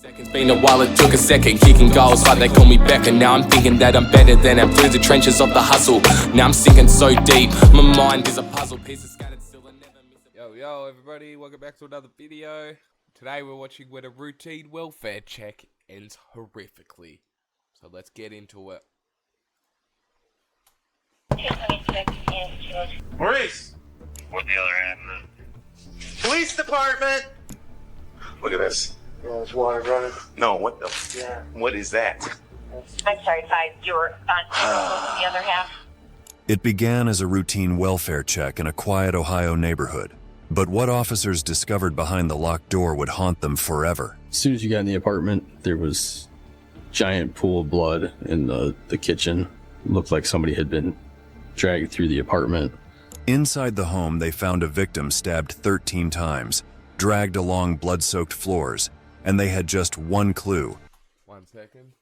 It's been a while, it took a second, kicking goals like they call me Becker. Now I'm thinking that I'm better than I'm through the trenches of the hustle. Now I'm sinking so deep, my mind is a puzzle piece of scattered still and never miss a... Yo everybody, welcome back to another video. Today we're watching when a routine welfare check ends horrifically. So let's get into it. Maurice! What the other end? Police department! Look at this. Yeah, there's water running. No, what the? Yeah. What is that? I'm sorry, you're on the other half. It began as a routine welfare check in a quiet Ohio neighborhood. But what officers discovered behind the locked door would haunt them forever. As soon as you got in the apartment, there was a giant pool of blood in the kitchen. Looked like somebody had been dragged through the apartment. Inside the home, they found a victim stabbed 13 times, dragged along blood-soaked floors, and they had just one clue. 1 second.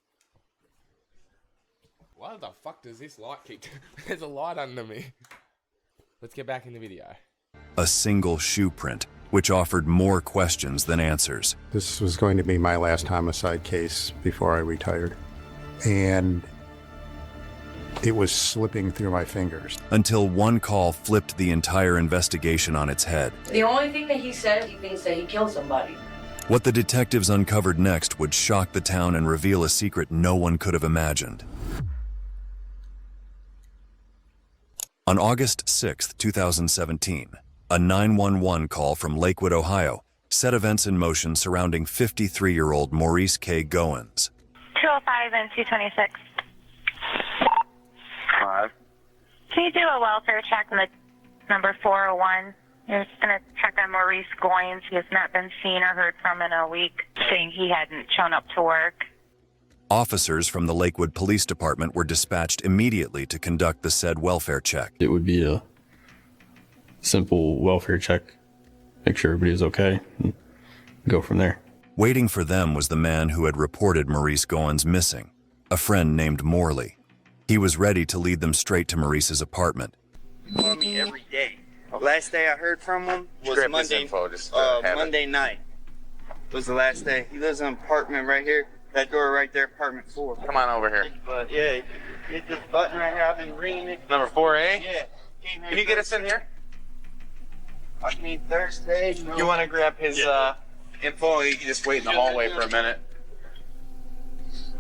Why the fuck does this light keep... There's a light under me. Let's get back in the video. A single shoe print, which offered more questions than answers. This was going to be my last homicide case before I retired. And it was slipping through my fingers. Until one call flipped the entire investigation on its head. The only thing that he said, he thinks that he killed somebody. What the detectives uncovered next would shock the town and reveal a secret no one could have imagined. On August 6, 2017, a 911 call from Lakewood, Ohio, set events in motion surrounding 53-year-old Maurice K. Goins. 205 and 226. 5. Can you do a welfare check on the number 401? You're just going to check on Maurice Goins. He has not been seen or heard from in a week, saying he hadn't shown up to work. Officers from the Lakewood Police Department were dispatched immediately to conduct the said welfare check. It would be a simple welfare check, make sure everybody was okay, and go from there. Waiting for them was the man who had reported Maurice Goins missing, a friend named Morley. He was ready to lead them straight to Maurice's apartment. He called me every day. Last day I heard from him was Grab Monday. this info, just, Monday night was the last day. He lives in an apartment right here. That door right there, apartment 4. Come on over here. But yeah, hit this button right here. I've been ringing it. Number 4A? Yeah. Can you get us in here? I mean Thursday. You want to grab his info? You can just wait in the hallway for a minute.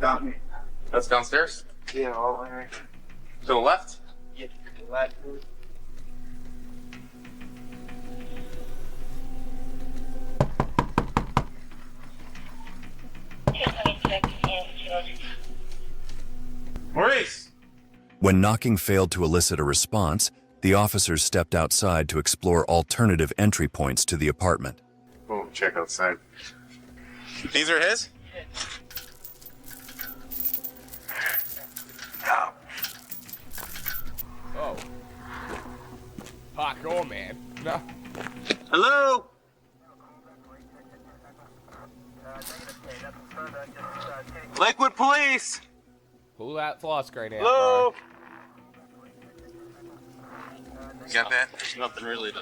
Got me. That's downstairs? Yeah, all right. To the left? Yeah, last door. Maurice! When knocking failed to elicit a response, the officers stepped outside to explore alternative entry points to the apartment. Oh, check outside. These are his? Oh. Parkour, man. No. Hello? Lakewood Police! Pull that fly screen out, Hello? You got that? There's nothing really to...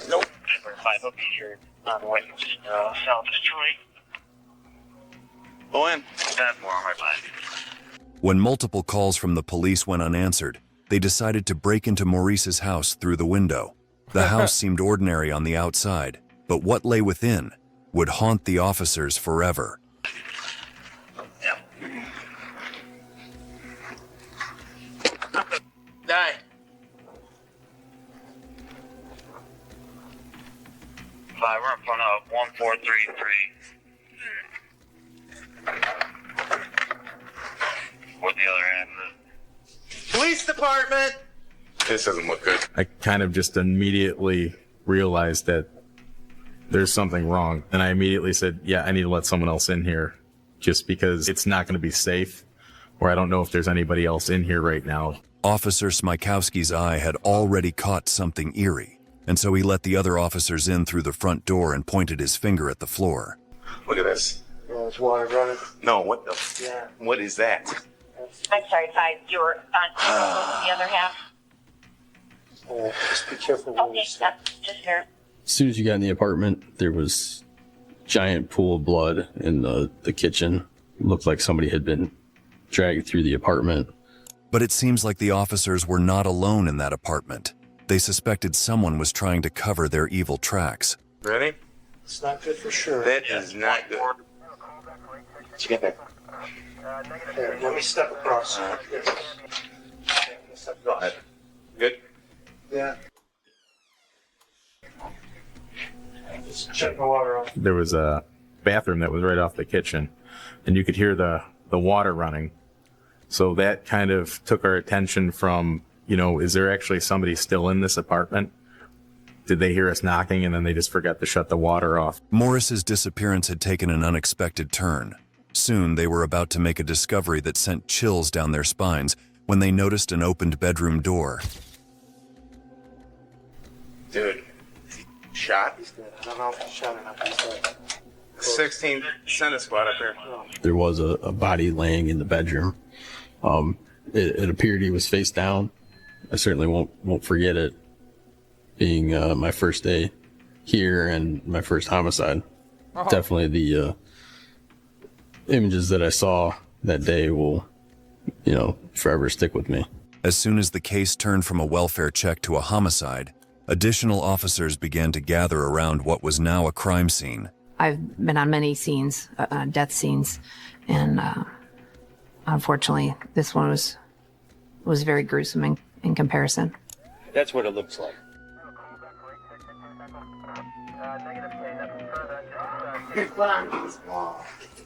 Nope. Number 5, hope you're on the way to South Detroit. Go in. That's more on my mind. When multiple calls from the police went unanswered, they decided to break into Maurice's house through the window. The house seemed ordinary on the outside, but what lay within would haunt the officers forever. Die. Five, we're in front of 1433. What the other end? Police department! This doesn't look good. I kind of just immediately realized that there's something wrong. And I immediately said, yeah, I need to let someone else in here just because it's not going to be safe, or I don't know if there's anybody else in here right now. Officer Smykowski's eye had already caught something eerie, and so he let the other officers in through the front door and pointed his finger at the floor. Look at this. Yeah, there's water running. No, what the? Yeah. What is that? I'm sorry, you're on the other half. Just be careful when Okay, you step. just here. As soon as you got in the apartment, there was giant pool of blood in the kitchen. Looked like somebody had been dragged through the apartment. But it seems like the officers were not alone in that apartment. They suspected someone was trying to cover their evil tracks. Ready? It's not good for sure. That is not good. Did you get that? Here, let me step across. Go ahead. Good? Yeah. Just check my water off. There was a bathroom that was right off the kitchen, and you could hear the water running. So that kind of took our attention from, is there actually somebody still in this apartment? Did they hear us knocking and then they just forgot to shut the water off? Morris's disappearance had taken an unexpected turn. Soon they were about to make a discovery that sent chills down their spines when they noticed an opened bedroom door. Dude. Shot? I don't know if he's shot or not. He's dead. 16 center spot up here. There was a body laying in the bedroom. It appeared he was face down. I certainly won't forget it, being my first day here and my first homicide. Definitely the images that I saw that day will, forever stick with me. As soon as the case turned from a welfare check to a homicide, additional officers began to gather around what was now a crime scene. I've been on many scenes, death scenes, and unfortunately, this one was very gruesome in comparison. That's what it looks like.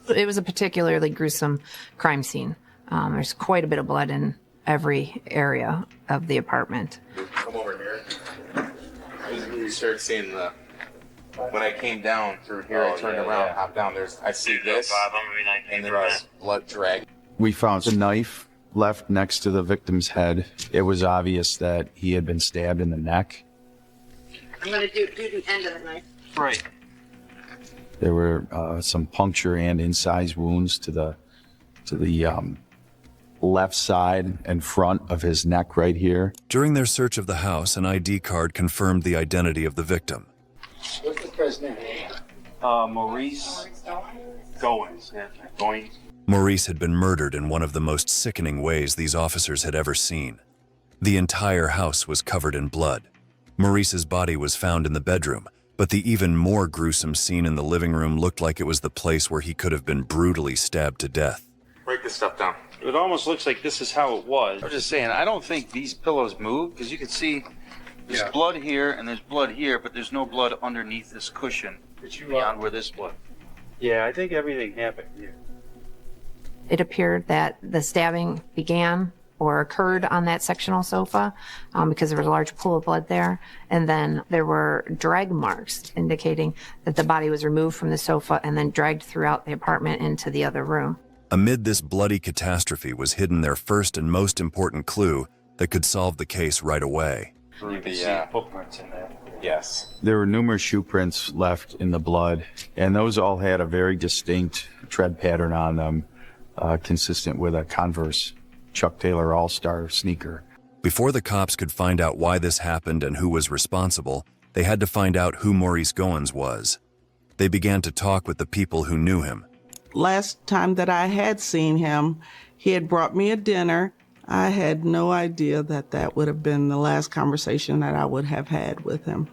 It was a particularly gruesome crime scene. There's quite a bit of blood in every area of the apartment. Come over here. You start seeing when I came down through here, I turned around, hopped down, I see this, and there was blood drag. We found a knife left next to the victim's head. It was obvious that he had been stabbed in the neck. I'm gonna do the end of the knife. Right. There were some puncture and incise wounds to the left side and front of his neck right here. During their search of the house, an ID card confirmed the identity of the victim. What's this guy's name? Maurice Goins. Yeah, Goins. Maurice had been murdered in one of the most sickening ways these officers had ever seen. The entire house was covered in blood. Maurice's body was found in the bedroom, but the even more gruesome scene in the living room looked like it was the place where he could have been brutally stabbed to death. Break this stuff down. It almost looks like this is how it was. I'm just saying, I don't think these pillows move, because you can see there's blood here and there's blood here, but there's no blood underneath this cushion beyond where this blood. Yeah, I think everything happened here. It appeared that the stabbing began or occurred on that sectional sofa because there was a large pool of blood there. And then there were drag marks indicating that the body was removed from the sofa and then dragged throughout the apartment into the other room. Amid this bloody catastrophe was hidden their first and most important clue that could solve the case right away. You can see footprints in there. Yes. There were numerous shoe prints left in the blood, and those all had a very distinct tread pattern on them, consistent with a Converse Chuck Taylor All-Star sneaker. Before the cops could find out why this happened and who was responsible, they had to find out who Maurice Goins was. They began to talk with the people who knew him. Last time that I had seen him, he had brought me a dinner. I had no idea that would have been the last conversation that I would have had with him.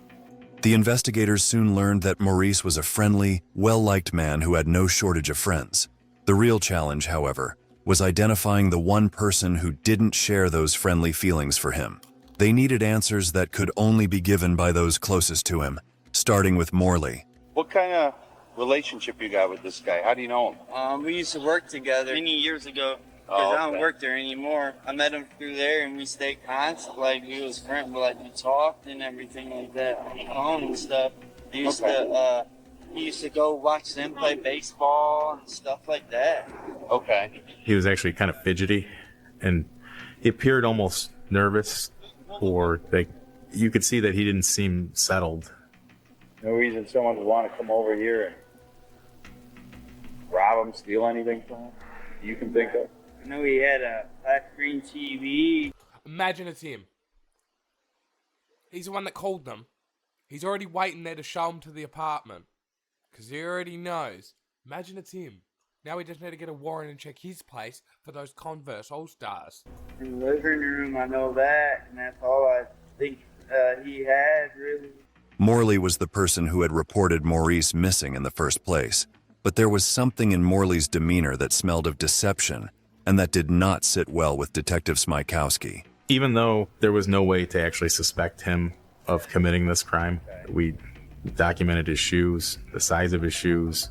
The investigators soon learned that Maurice was a friendly, well-liked man who had no shortage of friends. The real challenge, however, was identifying the one person who didn't share those friendly feelings for him. They needed answers that could only be given by those closest to him, starting with Morley. What kind of relationship you got with this guy? How do you know him? We used to work together many years ago. Because I don't work there anymore. I met him through there and we stayed constant. Like, we was friends, but like, we talked and everything like that on the phone and stuff. He used to go watch them play baseball and stuff like that. Okay. He was actually kind of fidgety, and he appeared almost nervous, or you could see that he didn't seem settled. No reason someone would want to come over here and rob him, steal anything from him you can think of? I know he had a flat screen TV. Imagine it's him. He's the one that called them. He's already waiting there to show them to the apartment. Because he already knows. Imagine it's him. Now we just need to get a warrant and check his place for those Converse All-Stars. In the living room, I know that, and that's all I think he had, really. Morley was the person who had reported Maurice missing in the first place, but there was something in Morley's demeanor that smelled of deception, and that did not sit well with Detective Smykowski. Even though there was no way to actually suspect him of committing this crime, we documented his shoes, the size of his shoes,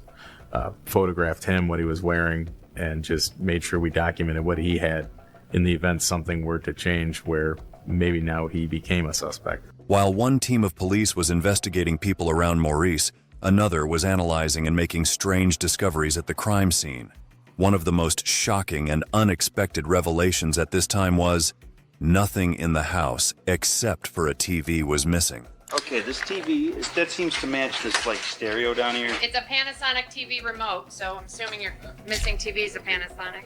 photographed him, what he was wearing, and just made sure we documented what he had in the event something were to change where maybe now he became a suspect. While one team of police was investigating people around Maurice, another was analyzing and making strange discoveries at the crime scene. One of the most shocking and unexpected revelations at this time was nothing in the house except for a TV was missing. Okay, this TV, that seems to match this like stereo down here. It's a Panasonic TV remote, so I'm assuming your missing TV is a Panasonic.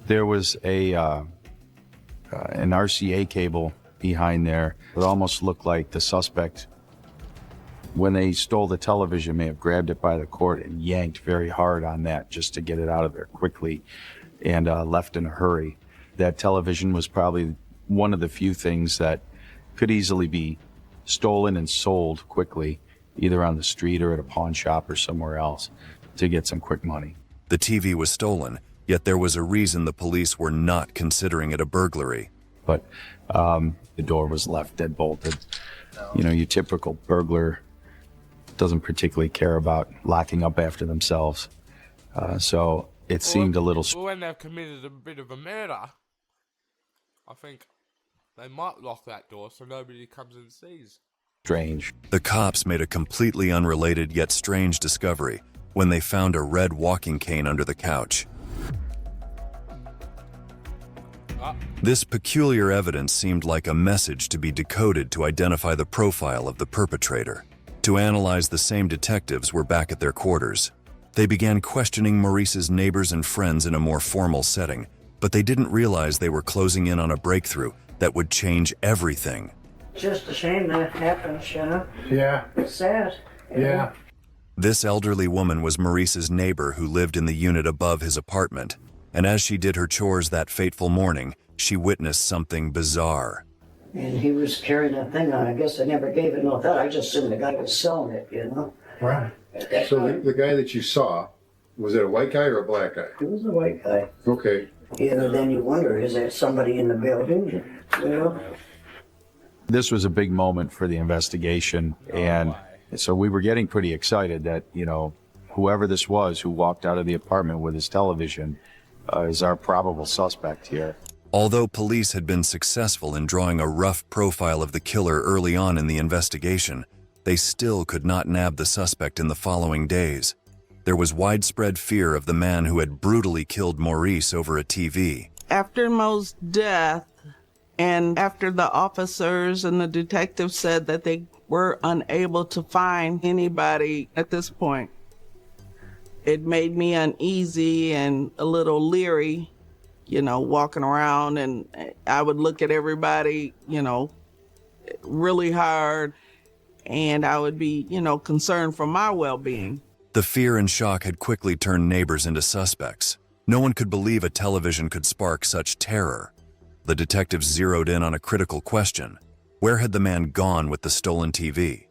There was an RCA cable behind there. It almost looked like the suspect, when they stole the television, may have grabbed it by the cord and yanked very hard on that just to get it out of there quickly and left in a hurry. That television was probably one of the few things that could easily be stolen and sold quickly, either on the street or at a pawn shop or somewhere else, to get some quick money. The TV was stolen, yet there was a reason the police were not considering it a burglary. But the door was left dead bolted. You know, your typical burglar doesn't particularly care about locking up after themselves. So it seemed a little... When they've committed a bit of a murder, I think they might lock that door so nobody comes and sees. Strange. The cops made a completely unrelated yet strange discovery when they found a red walking cane under the couch. This peculiar evidence seemed like a message to be decoded to identify the profile of the perpetrator. To analyze, the same detectives were back at their quarters. They began questioning Maurice's neighbors and friends in a more formal setting, but they didn't realize they were closing in on a breakthrough that would change everything. Just a shame that happens, you know? Yeah. It's sad. Yeah. This elderly woman was Maurice's neighbor who lived in the unit above his apartment, and as she did her chores that fateful morning, she witnessed something bizarre. And he was carrying that thing on. I guess I never gave it no thought. I just assumed the guy was selling it, you know? Right. So the guy that you saw, was it a white guy or a black guy? He was a white guy. Okay. You know, then you wonder, is there somebody in the building, you know? This was a big moment for the investigation, and so we were getting pretty excited that, you know, whoever this was who walked out of the apartment with his television is our probable suspect here. Although police had been successful in drawing a rough profile of the killer early on in the investigation, they still could not nab the suspect in the following days. There was widespread fear of the man who had brutally killed Maurice over a TV. After Mo's death, and after the officers and the detectives said that they were unable to find anybody at this point, it made me uneasy and a little leery, you know, walking around, and I would look at everybody, you know, really hard, and I would be, you know, concerned for my well-being. The fear and shock had quickly turned neighbors into suspects. No one could believe a television could spark such terror. The detectives zeroed in on a critical question. Where had the man gone with the stolen TV?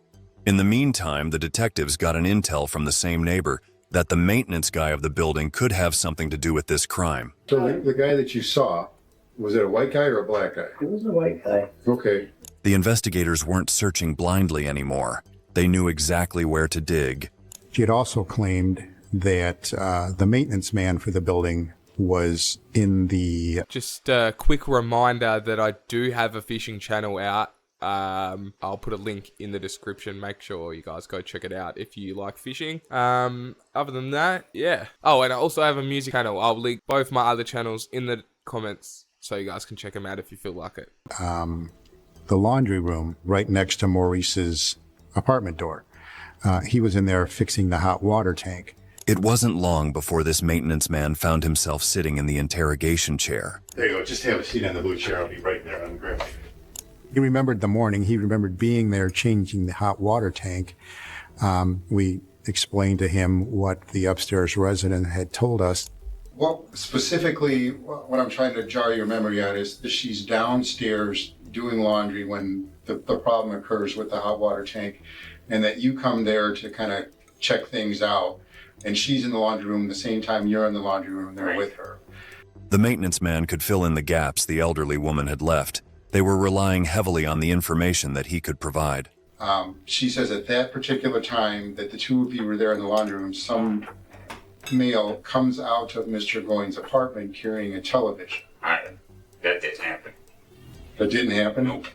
In the meantime, the detectives got an intel from the same neighbor that the maintenance guy of the building could have something to do with this crime. So the guy that you saw, was it a white guy or a black guy? He was a white guy. Okay. The investigators weren't searching blindly anymore. They knew exactly where to dig. She had also claimed that the maintenance man for the building was in the... Just a quick reminder that I do have a fishing channel out. I'll put a link in the description. Make sure you guys go check it out if you like fishing. Other than that, yeah. Oh, and I also have a music channel. I'll link both my other channels in the comments so you guys can check them out if you feel like it. The laundry room right next to Maurice's apartment door. He was in there fixing the hot water tank. It wasn't long before this maintenance man found himself sitting in the interrogation chair. There you go. Just have a seat on the blue chair. I'll be right there. I'm grabbing. He remembered the morning. He remembered being there changing the hot water tank. We explain to him what the upstairs resident had told us. Well, specifically, what I'm trying to jar your memory on is that she's downstairs doing laundry when the problem occurs with the hot water tank, and that you come there to kind of check things out, and she's in the laundry room the same time you're in the laundry room there with her. The maintenance man could fill in the gaps the elderly woman had left. They were relying heavily on the information that he could provide. She says at that particular time that the two of you were there in the laundry room, some male comes out of Mr. Goins' apartment carrying a television. That didn't happen. That didn't happen? Nope.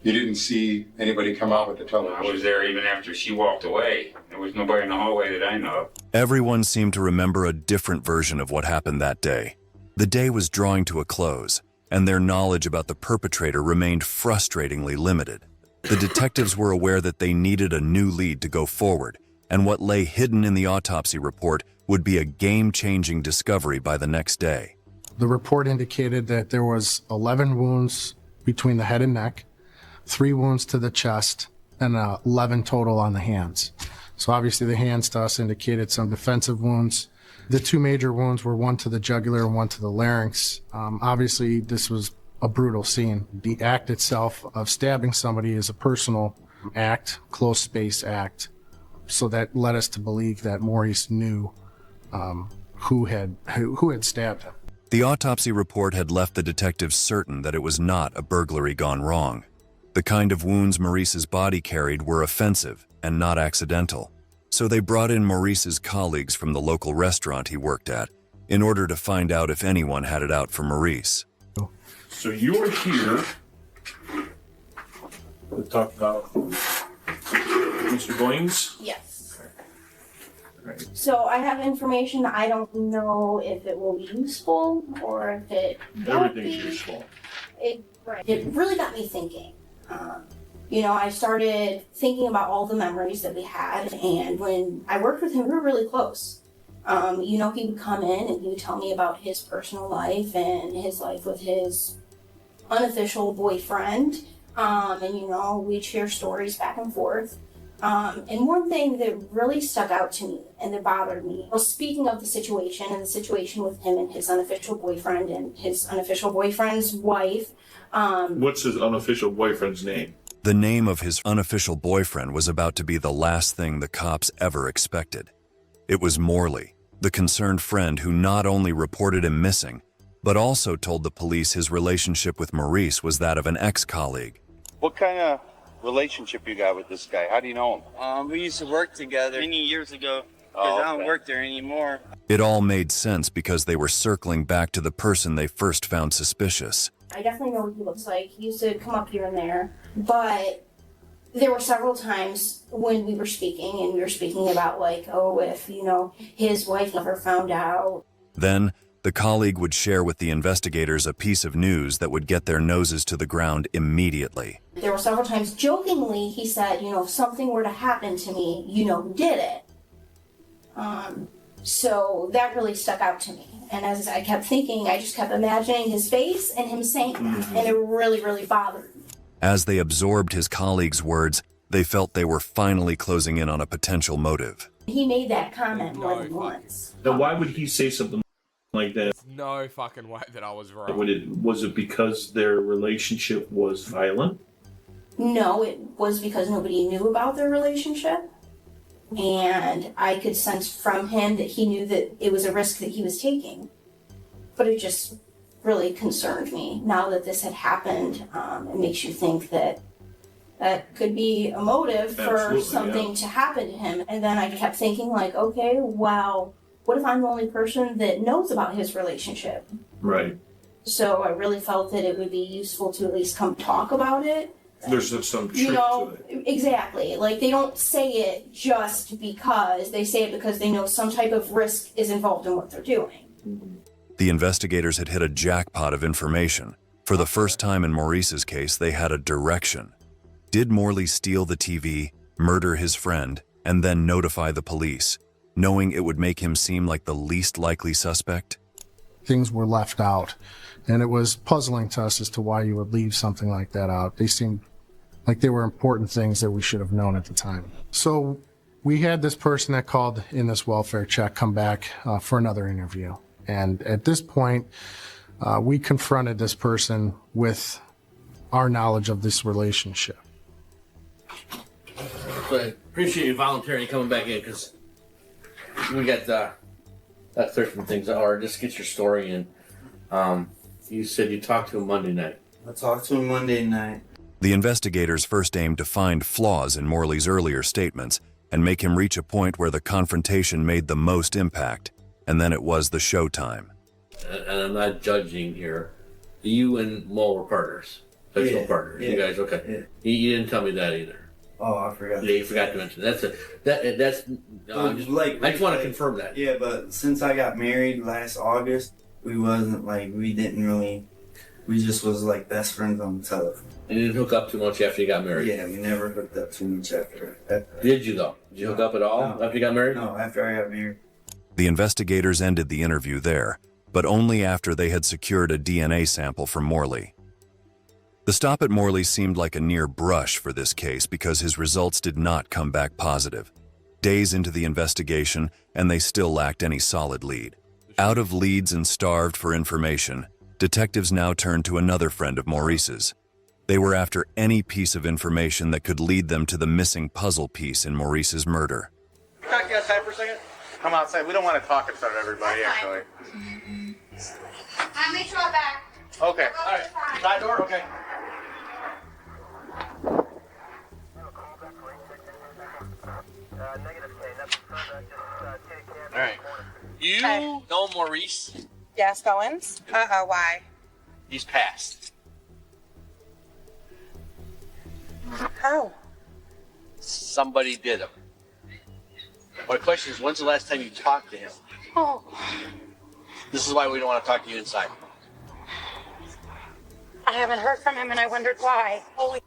You didn't see anybody come out with the television? I was there even after she walked away. There was nobody in the hallway that I know of. Everyone seemed to remember a different version of what happened that day. The day was drawing to a close, and their knowledge about the perpetrator remained frustratingly limited. The detectives were aware that they needed a new lead to go forward, and what lay hidden in the autopsy report would be a game-changing discovery by the next day. The report indicated that there was 11 wounds between the head and neck, 3 wounds to the chest, and 11 total on the hands. So obviously the hands to us indicated some defensive wounds. The 2 major wounds were one to the jugular and one to the larynx. Obviously this was a brutal scene. The act itself of stabbing somebody is a personal act, close space act. So that led us to believe that Maurice knew who had stabbed him. The autopsy report had left the detectives certain that it was not a burglary gone wrong. The kind of wounds Maurice's body carried were offensive and not accidental. So they brought in Maurice's colleagues from the local restaurant he worked at in order to find out if anyone had it out for Maurice. So you are here to talk about Mr. Goins? Yes. Right. So I have information. I don't know if it will be useful or if it won't Everything's be. useful. It really got me thinking. I started thinking about all the memories that we had, and when I worked with him, we were really close. He would come in and he would tell me about his personal life and his life with his unofficial boyfriend. We'd share stories back and forth. And one thing that really stuck out to me and that bothered me was speaking of the situation with him and his unofficial boyfriend and his unofficial boyfriend's wife. What's his unofficial boyfriend's name? The name of his unofficial boyfriend was about to be the last thing the cops ever expected. It was Morley, the concerned friend who not only reported him missing, but also told the police his relationship with Maurice was that of an ex-colleague. What kind of relationship you got with this guy? How do you know him? We used to work together many years ago because I don't work there anymore. It all made sense because they were circling back to the person they first found suspicious. I definitely know what he looks like. He used to come up here and there, but there were several times when we were speaking about if, his wife never found out. Then, the colleague would share with the investigators a piece of news that would get their noses to the ground immediately. There were several times, jokingly, he said, if something were to happen to me, who did it. So that really stuck out to me. And as I kept thinking, I just kept imagining his face and him saying that. And it really, really bothered me. As they absorbed his colleague's words, they felt they were finally closing in on a potential motive. He made that comment more than once. Now, why would he say something like that? No fucking way that I was right. Was it because their relationship was violent? No, it was because nobody knew about their relationship. And I could sense from him that he knew that it was a risk that he was taking. But it just really concerned me. Now that this had happened, it makes you think that that could be a motive for something to happen to him. And then I kept thinking okay, wow, what if I'm the only person that knows about his relationship? Right. So I really felt that it would be useful to at least come talk about it. There's some truth to it. Exactly. They don't say it just because. They say it because they know some type of risk is involved in what they're doing. The investigators had hit a jackpot of information. For the first time in Maurice's case, they had a direction. Did Morley steal the TV, murder his friend, and then notify the police, knowing it would make him seem like the least likely suspect? Things were left out, and it was puzzling to us as to why you would leave something like that out. They seemed like they were important things that we should have known at the time. So We had this person that called in this welfare check come back for another interview. And at this point, we confronted this person with our knowledge of this relationship. So I appreciate you volunteering coming back in, because we got certain things, or just get your story in. You said you talked to him Monday night. I talked to him Monday night. The investigators first aimed to find flaws in Morley's earlier statements and make him reach a point where the confrontation made the most impact, and then it was the showtime. And I'm not judging here. You and Mo were partners, sexual partners. Yeah. You guys, okay? Yeah. You didn't tell me that either. Oh, I forgot. Yeah, you forgot to mention that. I just want to confirm that. Yeah, but since I got married last August, we just was like best friends on the telephone. And you didn't hook up too much after you got married? Yeah, we never hooked up too much after that. Did you though? Did you hook up at all after you got married? No, after I got married. The investigators ended the interview there, but only after they had secured a DNA sample from Morley. The stop at Morley seemed like a near brush for this case because his results did not come back positive. Days into the investigation, and they still lacked any solid lead. Out of leads and starved for information, detectives now turned to another friend of Maurice's. They were after any piece of information that could lead them to the missing puzzle piece in Maurice's murder. Can I get outside for a second? Come outside. We don't want to talk in front of everybody, actually. I'll make sure I'm back. Okay. All right. Side door? Okay. All right. You know Maurice? Yes, Owens? Why? He's passed. How? Somebody did him. My question is, when's the last time you talked to him? Oh. This is why we don't want to talk to you inside. I haven't heard from him and I wondered why. Holy.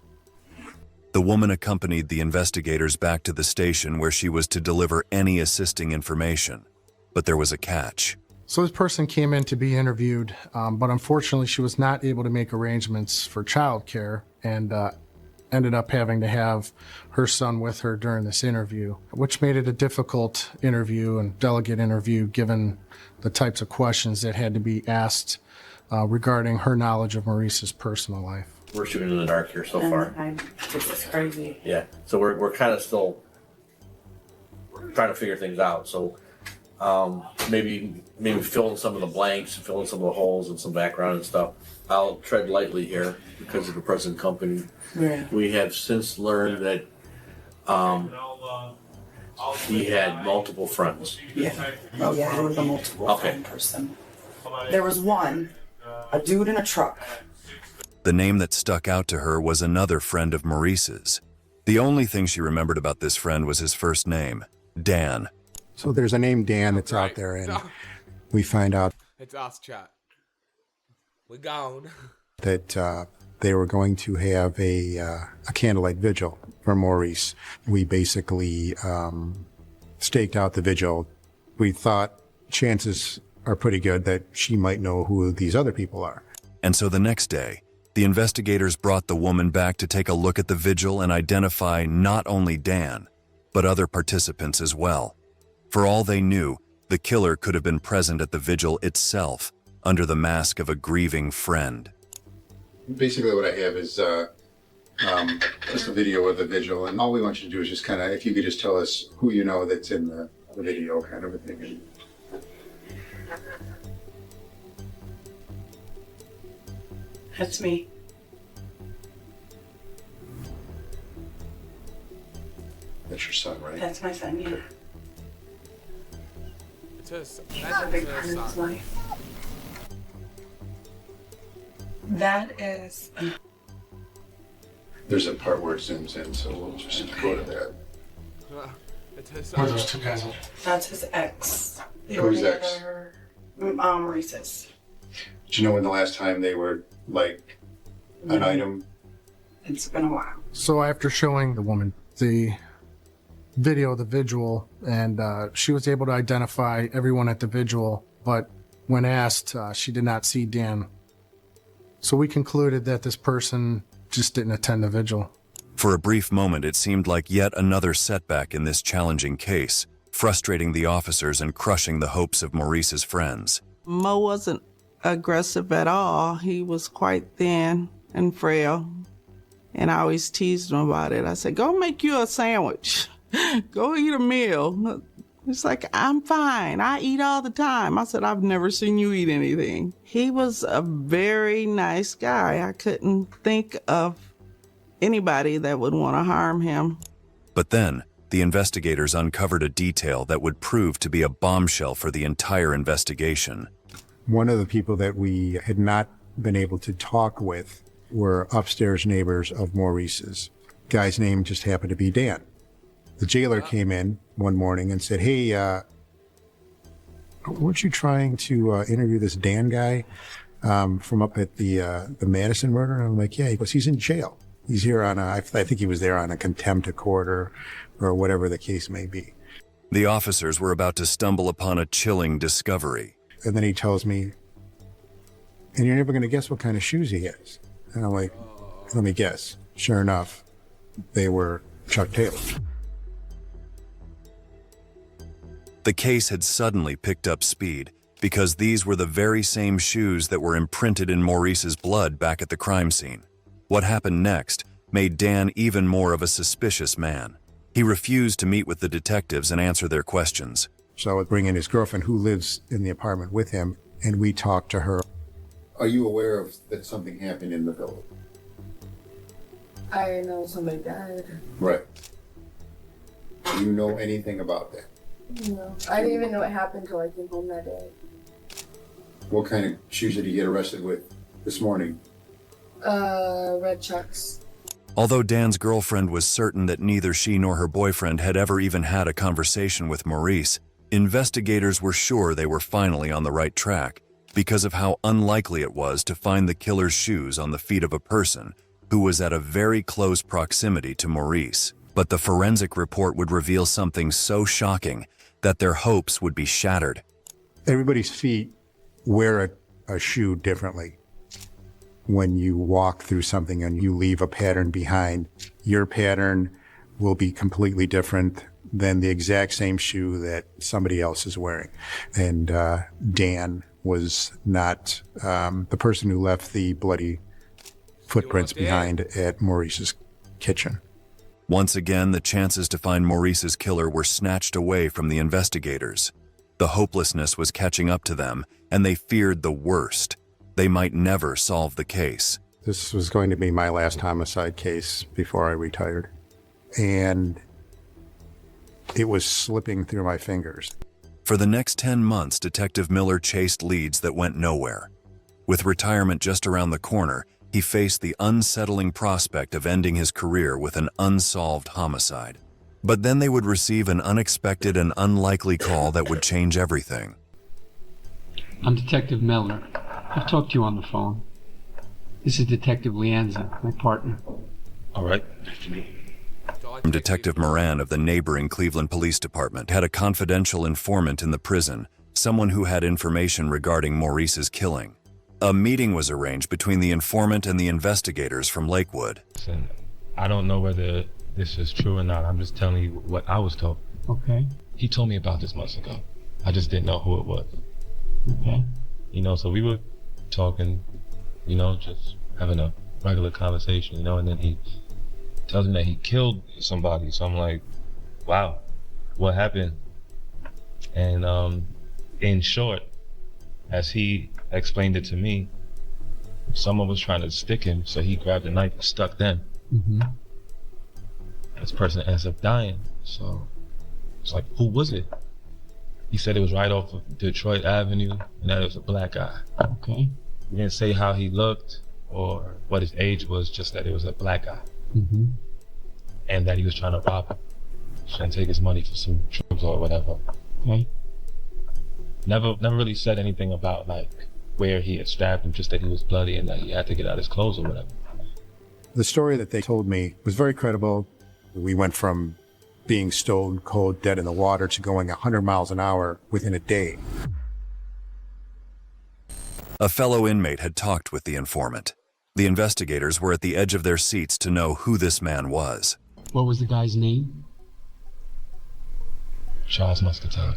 The woman accompanied the investigators back to the station where she was to deliver any assisting information. But there was a catch. So this person came in to be interviewed, but unfortunately she was not able to make arrangements for childcare and ended up having to have her son with her during this interview, which made it a difficult interview and delicate interview given the types of questions that had to be asked regarding her knowledge of Maurice's personal life. We're shooting in the dark here so far. This is crazy. Yeah, so we're kind of still trying to figure things out. So maybe fill in some of the blanks, fill in some of the holes and some background and stuff. I'll tread lightly here because of the present company. Yeah. We have since learned that he had multiple friends. Yeah. Oh yeah, it was a multiple friend person. There was one, a dude in a truck. The name that stuck out to her was another friend of Maurice's. The only thing she remembered about this friend was his first name, Dan. So there's a name Dan that's out there, and we find out It's us, chat. We're gone. that they were going to have a candlelight vigil for Maurice. We basically staked out the vigil. We thought chances are pretty good that she might know who these other people are. And so the next day, the investigators brought the woman back to take a look at the vigil and identify not only Dan, but other participants as well. For all they knew, the killer could have been present at the vigil itself, under the mask of a grieving friend. Basically what I have is just a video of the vigil, and all we want you to do is just kind of, if you could just tell us who you know that's in the video, kind of a thing. That's me. That's your son, right? That's my son, yeah. It's That's a big part of his life. That is. There's a part where it zooms in, so we'll just go to that. Where are those two guys? That's his ex. They Who's were ex? together, Maurice's. Do you know when the last time they were, like, an item? It's been a while. So after showing the woman the video of the vigil, and she was able to identify everyone at the vigil, but when asked, she did not see Dan. So we concluded that this person just didn't attend the vigil. For a brief moment, it seemed like yet another setback in this challenging case, frustrating the officers and crushing the hopes of Maurice's friends. Mo wasn't aggressive at all. He was quite thin and frail. And I always teased him about it. I said, go make you a sandwich. Go eat a meal. He's like, I'm fine. I eat all the time. I said, I've never seen you eat anything. He was a very nice guy. I couldn't think of anybody that would want to harm him. But then, the investigators uncovered a detail that would prove to be a bombshell for the entire investigation. One of the people that we had not been able to talk with were upstairs neighbors of Maurice's. Guy's name just happened to be Dan. The jailer came in one morning and said, hey, weren't you trying to interview this Dan guy from up at the Madison murder? And I'm like, yeah, he's in jail. He's here on I think he was there on a contempt of court or whatever the case may be. The officers were about to stumble upon a chilling discovery. And then he tells me, and you're never going to guess what kind of shoes he has. And I'm like, let me guess. Sure enough, they were Chuck Taylor's. The case had suddenly picked up speed because these were the very same shoes that were imprinted in Maurice's blood back at the crime scene. What happened next made Dan even more of a suspicious man. He refused to meet with the detectives and answer their questions. So I would bring in his girlfriend who lives in the apartment with him, and we talked to her. Are you aware of that something happened in the building? I know somebody died. Right. Do you know anything about that? No. I didn't even know it happened until I came home that day. What kind of shoes did he get arrested with this morning? Red Chucks. Although Dan's girlfriend was certain that neither she nor her boyfriend had ever even had a conversation with Maurice, investigators were sure they were finally on the right track because of how unlikely it was to find the killer's shoes on the feet of a person who was at a very close proximity to Maurice. But the forensic report would reveal something so shocking that their hopes would be shattered. Everybody's feet wear a shoe differently. When you walk through something and you leave a pattern behind, your pattern will be completely different than the exact same shoe that somebody else is wearing. And Dan was not the person who left the bloody footprints behind at Maurice's kitchen. Once again, the chances to find Maurice's killer were snatched away from the investigators. The hopelessness was catching up to them, and they feared the worst. They might never solve the case. This was going to be my last homicide case before I retired. And it was slipping through my fingers. For the next 10 months, Detective Miller chased leads that went nowhere. With retirement just around the corner, he faced the unsettling prospect of ending his career with an unsolved homicide. But then they would receive an unexpected and unlikely call that would change everything. I'm Detective Miller. I've talked to you on the phone. This is Detective Lianza, my partner. All right. Detective Moran of the neighboring Cleveland Police Department had a confidential informant in the prison, someone who had information regarding Maurice's killing. A meeting was arranged between the informant and the investigators from Lakewood. Listen, I don't know whether this is true or not. I'm just telling you what I was told. Okay. He told me about this months ago. I just didn't know who it was. Okay. You know, so we were talking, you know, just having a regular conversation, you know, and then he tells me that he killed somebody. So I'm like, wow, what happened? And in short, as he explained it to me, someone was trying to stick him, so he grabbed a knife and stuck them. Mm-hmm. This person ends up dying. So it's like, who was it? He said it was right off of Detroit Avenue, and that it was a black guy. Okay. He didn't say how he looked or what his age was, just that it was a black guy. Mm-hmm. And that he was trying to rob him. Trying to take his money for some drugs or whatever. Okay. Never really said anything about like where he had stabbed him, just that he was bloody and that he had to get out his clothes or whatever. The story that they told me was very credible. We went from being stone cold dead in the water to going 100 miles an hour within a day. A fellow inmate had talked with the informant. The investigators were at the edge of their seats to know who this man was. What was the guy's name? Charles Muscatello.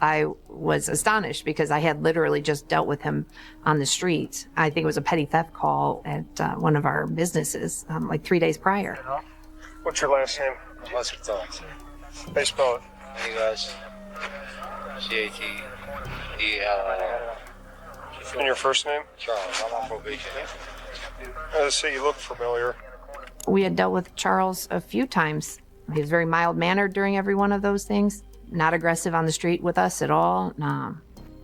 I was astonished because I had literally just dealt with him on the street. I think it was a petty theft call at one of our businesses like 3 days prior. What's your last name? Muscatello. How you spell it? C-A-T-E-L-L. And your first name? Charles. I'm on probation. Let's see, you look familiar. We had dealt with Charles a few times. He was very mild-mannered during every one of those things. Not aggressive on the street with us at all,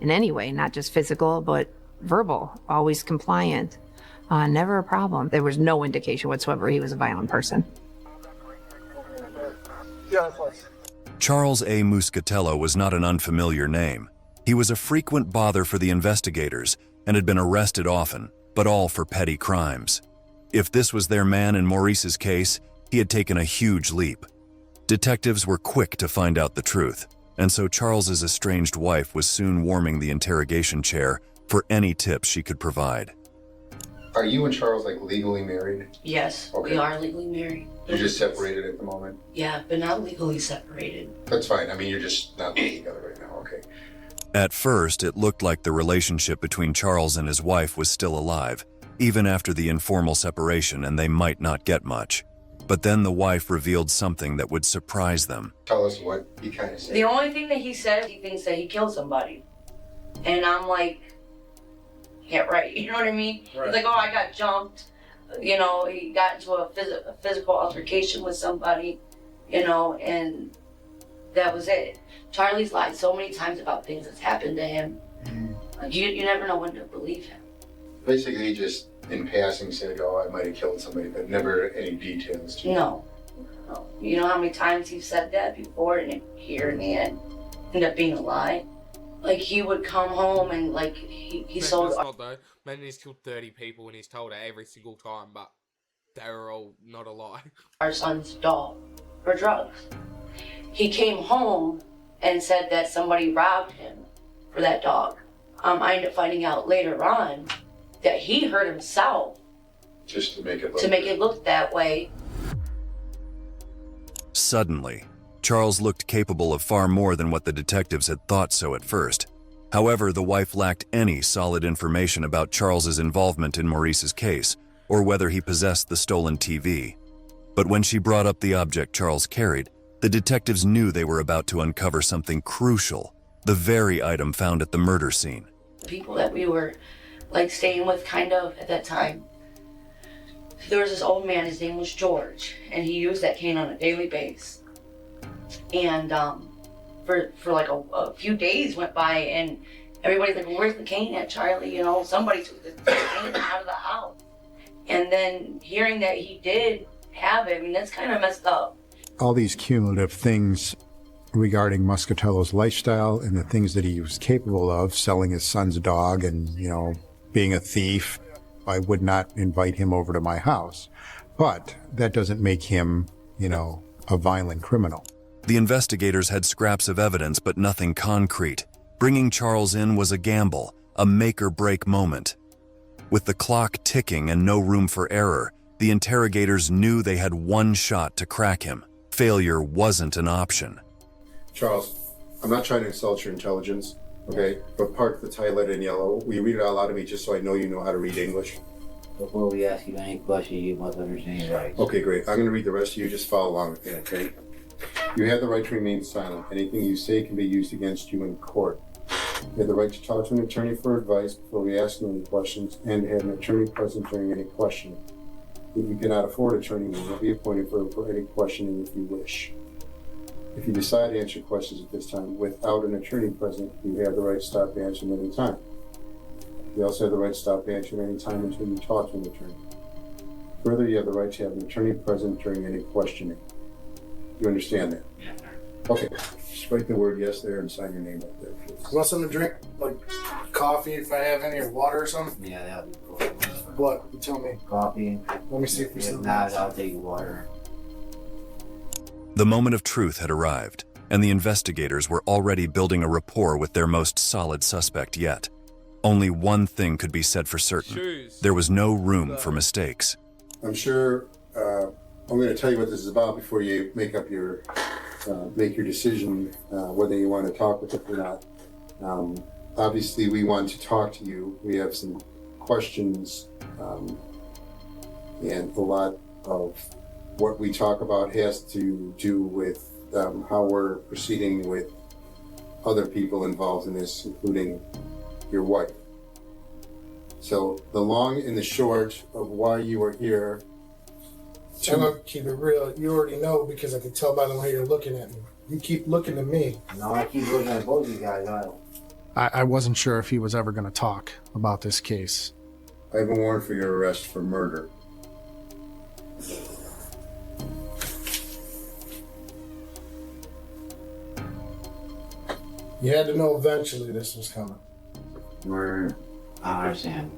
in any way, not just physical, but verbal, always compliant, never a problem. There was no indication whatsoever he was a violent person. Charles A. Muscatello was not an unfamiliar name. He was a frequent bother for the investigators and had been arrested often, but all for petty crimes. If this was their man in Maurice's case, he had taken a huge leap. Detectives were quick to find out the truth, and so Charles's estranged wife was soon warming the interrogation chair for any tips she could provide. Are you and Charles like legally married? Yes, Okay. we are legally married. You're just separated at the moment? Yeah, but not legally separated. That's fine. I mean, you're just not living together right now. Okay. At first, it looked like the relationship between Charles and his wife was still alive, even after the informal separation, and they might not get much. But then the wife revealed something that would surprise them. Tell us what he kind of said. The only thing that he said, he thinks that he killed somebody. And I'm like, yeah, right. You know what I mean? Right. He's like, oh, I got jumped. You know, he got into a physical altercation with somebody, you know, and that was it. Charlie's lied so many times about things that's happened to him. Like, you never know when to believe him. Basically, he just, in passing, said, oh, I might have killed somebody, but never any details. No. You know how many times he's said that before, and here in the end, ended up being a lie? Like, he would come home and, like, he sold... Not though. Imagine he's killed 30 people and he's told it every single time, but they were all not a lie. Our son's dog for drugs. He came home and said that somebody robbed him for that dog. I ended up finding out later on that he hurt himself Just to make it look that way. Suddenly, Charles looked capable of far more than what the detectives had thought so at first. However, the wife lacked any solid information about Charles's involvement in Maurice's case, or whether he possessed the stolen TV. But when she brought up the object Charles carried, the detectives knew they were about to uncover something crucial, the very item found at the murder scene. People that we were like staying with kind of at that time. There was this old man, his name was George, and he used that cane on a daily basis. And for like a few days went by, and everybody's like, well, where's the cane at, Charlie? You know, somebody took the cane out of the house. And then hearing that he did have it, I mean, that's kind of messed up. All these cumulative things regarding Muscatello's lifestyle and the things that he was capable of, selling his son's dog and, you know, being a thief, I would not invite him over to my house. But that doesn't make him, you know, a violent criminal. The investigators had scraps of evidence, but nothing concrete. Bringing Charles in was a gamble, a make-or-break moment. With the clock ticking and no room for error, the interrogators knew they had one shot to crack him. Failure wasn't an option. Charles, I'm not trying to insult your intelligence, okay? But part the title in yellow. Will you read it out loud to me just so I know you know how to read English? Before we ask you any questions, you must understand your rights. Okay, great. I'm going to read the rest of you. Just follow along with me, okay? You have the right to remain silent. Anything you say can be used against you in court. You have the right to talk to an attorney for advice before we ask you any questions, and to have an attorney present during any questioning. If you cannot afford an attorney, you will be appointed for any questioning if you wish. If you decide to answer questions at this time without an attorney present, you have the right to stop answering at any time. You also have the right to stop answering at any time until you talk to an attorney. Further, you have the right to have an attorney present during any questioning. You understand that? Yes, sir. Okay. Just write the word yes there and sign your name up there, please. You want something to drink? Like coffee, if I have any, or water or something? Yeah, that'll be cool. What? You tell me. Coffee. Let me see if we If still not, have I'll take water. The moment of truth had arrived, and the investigators were already building a rapport with their most solid suspect yet. Only one thing could be said for certain. There was no room for mistakes. I'm sure I'm going to tell you what this is about before you make up your decision whether you want to talk with it or not. Obviously, we want to talk to you. We have some questions, and a lot of what we talk about has to do with how we're proceeding with other people involved in this, including your wife. So the long and the short of why you are here. I'm gonna keep it real. You already know because I can tell by the way you're looking at me. You keep looking at me. No, I keep looking at both of you guys. I wasn't sure if he was ever going to talk about this case. I have a warrant for your arrest for murder. You had to know eventually this was coming. I understand.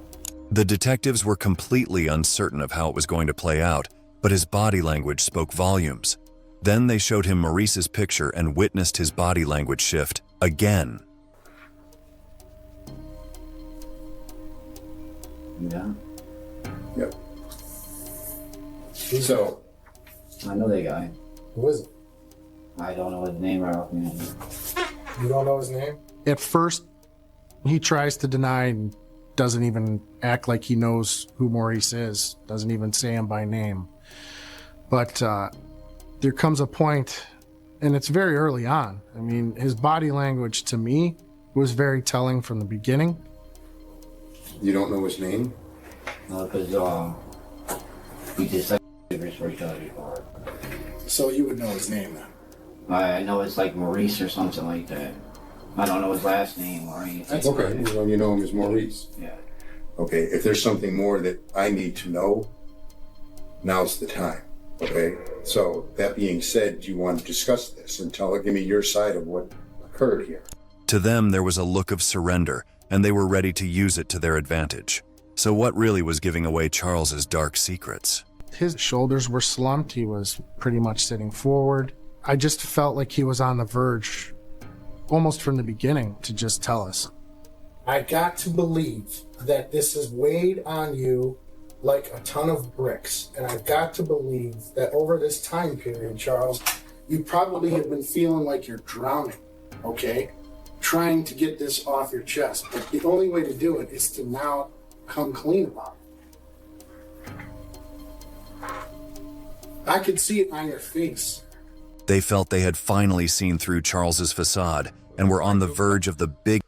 The detectives were completely uncertain of how it was going to play out, but his body language spoke volumes. Then they showed him Maurice's picture and witnessed his body language shift again. Yeah. Yep. So, I know that guy. Who is it? I don't know his name right off the hand. You don't know his name? At first, he tries to deny and doesn't even act like he knows who Maurice is, doesn't even say him by name. But there comes a point, and it's very early on. I mean, his body language to me was very telling from the beginning. You don't know his name? No, because we did sex for each other before. So you would know his name then? I know it's like Maurice or something like that. I don't know his last name or anything. That's okay. Well, you know him as Maurice. Yeah. Okay, if there's something more that I need to know, now's the time. Okay? So, that being said, do you want to discuss this and give me your side of what occurred here? To them, there was a look of surrender, and they were ready to use it to their advantage. So what really was giving away Charles's dark secrets? His shoulders were slumped. He was pretty much sitting forward. I just felt like he was on the verge, almost from the beginning, to just tell us. I got to believe that this is weighed on you like a ton of bricks. And I've got to believe that over this time period, Charles, you probably have been feeling like you're drowning, okay? Trying to get this off your chest. But the only way to do it is to now come clean about it. I could see it on your face. They felt they had finally seen through Charles's facade and were on the verge of the Biggest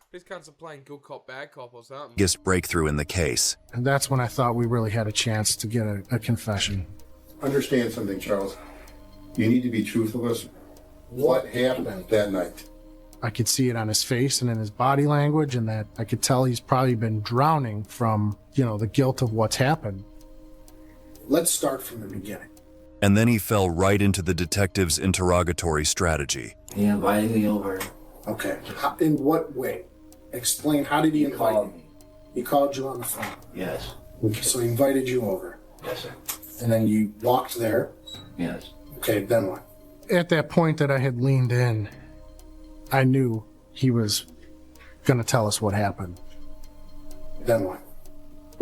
playing good cop, bad cop or something. breakthrough in the case. And that's when I thought we really had a chance to get a confession. Understand something, Charles. You need to be truthful with us. What happened that night? I could see it on his face and in his body language, and that I could tell he's probably been drowning from, the guilt of what's happened. Let's start from the beginning. And then he fell right into the detective's interrogatory strategy. He invited me over. Okay. In what way? Explain, how did he invite you? He called you on the phone? Yes. Okay, so he invited you over? Yes, sir. And then you walked there? Yes. Okay, then what? At that point that I had leaned in, I knew he was going to tell us what happened. Then what?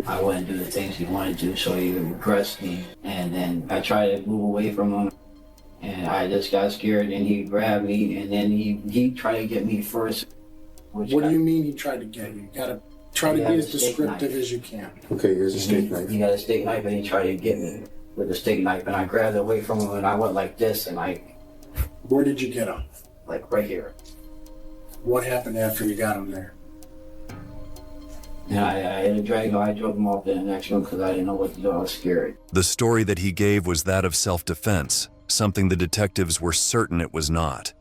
I wouldn't do the things he wanted to, so he regressed me. And then I tried to move away from him. And I just got scared, and he grabbed me, and then he tried to get me first. What do you mean he tried to get you? You gotta try to be as descriptive as you can. Okay, here's a steak knife. He got a steak knife, and he tried to get me with the steak knife, and I grabbed it away from him, and I went like this, and Where did you get him? Like right here. What happened after you got him there? And I had a drag him, I drove him off to the next room because I didn't know what to do, I was scared. The story that he gave was that of self-defense, something the detectives were certain it was not.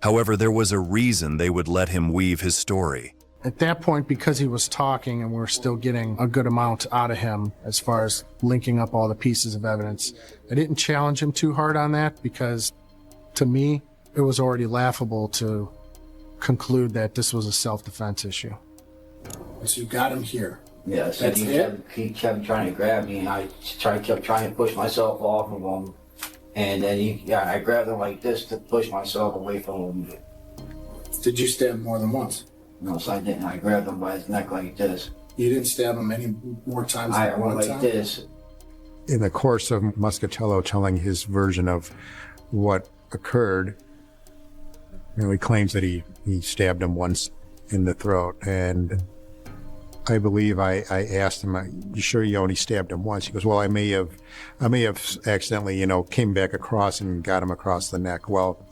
However, there was a reason they would let him weave his story. At that point, because he was talking and we're still getting a good amount out of him as far as linking up all the pieces of evidence, I didn't challenge him too hard on that because, to me, it was already laughable to conclude that this was a self-defense issue. So you got him here. Yes, That's he kept trying to grab me, and I kept trying to push myself off of him. And then I grabbed him like this to push myself away from him. Did you stab him more than once? No, so I didn't. I grabbed him by his neck like this. You didn't stab him any more times I than went one like time? this. In the course of Muscatello telling his version of what occurred, he claims that he stabbed him once in the throat. And I believe I asked him, "You sure you only stabbed him once?" He goes, "Well, I may have accidentally, came back across and got him across the neck." Well,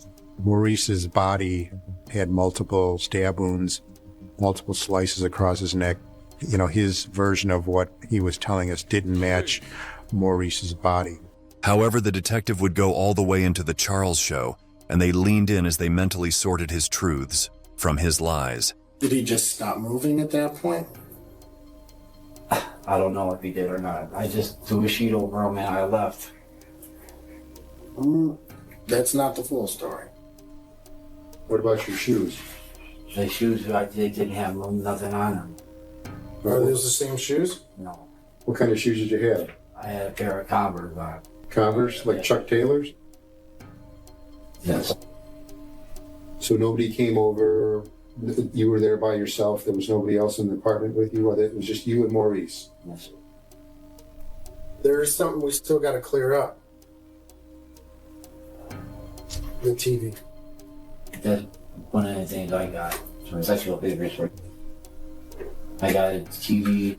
Maurice's body had multiple stab wounds, multiple slices across his neck. His version of what he was telling us didn't match Maurice's body. However, the detective would go all the way into the Charles show, and they leaned in as they mentally sorted his truths from his lies. Did he just stop moving at that point? I don't know if he did or not. I just threw a sheet over him and I left. That's not the full story. What about your shoes? The shoes, they didn't have nothing on them. Are those the same shoes? No. What kind of shoes did you have? I had a pair of Converse on. Converse, like Chuck Taylor's? Yes. So nobody came over, you were there by yourself, there was nobody else in the apartment with you, it was just you and Maurice? Yes. There's something we still got to clear up. The TV. That's one of the things I got. So sexual papers for. I got a TV.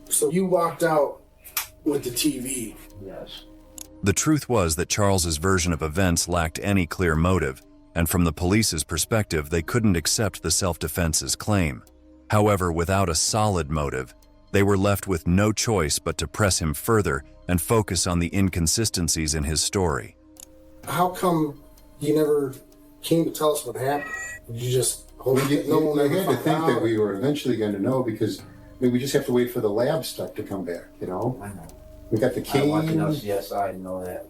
So you walked out with the TV? Yes. The truth was that Charles's version of events lacked any clear motive, and from the police's perspective, they couldn't accept the self-defense's claim. However, without a solid motive, they were left with no choice but to press him further and focus on the inconsistencies in his story. How come you never came to tell us what happened? Did you just hold it? I had to think that we were eventually going to know because we just have to wait for the lab stuff to come back, I know. We got the I'm watching canes. LCSI and know that.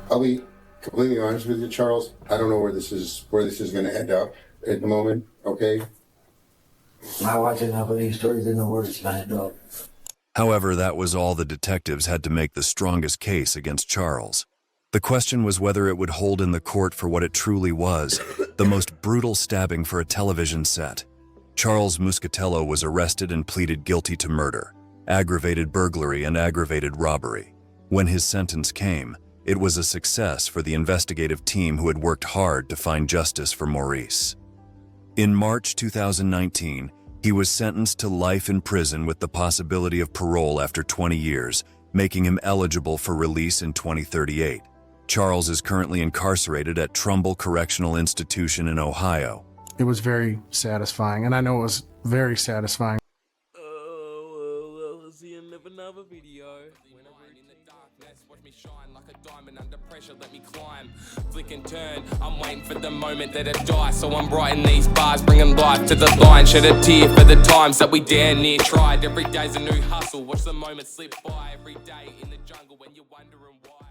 I'll be completely honest with you, Charles. I don't know where this is going to end up at the moment. Okay. Not watching enough of these stories in the where it's going to end up. However, that was all the detectives had to make the strongest case against Charles. The question was whether it would hold in the court for what it truly was, the most brutal stabbing for a television set. Charles Muscatello was arrested and pleaded guilty to murder, aggravated burglary, and aggravated robbery. When his sentence came, it was a success for the investigative team who had worked hard to find justice for Maurice. In March 2019, he was sentenced to life in prison with the possibility of parole after 20 years, making him eligible for release in 2038. Charles is currently incarcerated at Trumbull Correctional Institution in Ohio. It was very satisfying, and I know it was very satisfying. We'll see you in another video. Watch me shine like a diamond under pressure, let me climb. Flick and turn, I'm waiting for the moment that it dies. So I'm writing these bars, bringing life to the line. Shed a tear for the times that we damn near tried. Every day's a new hustle, watch the moment slip by. Every day in the jungle when you're wondering why.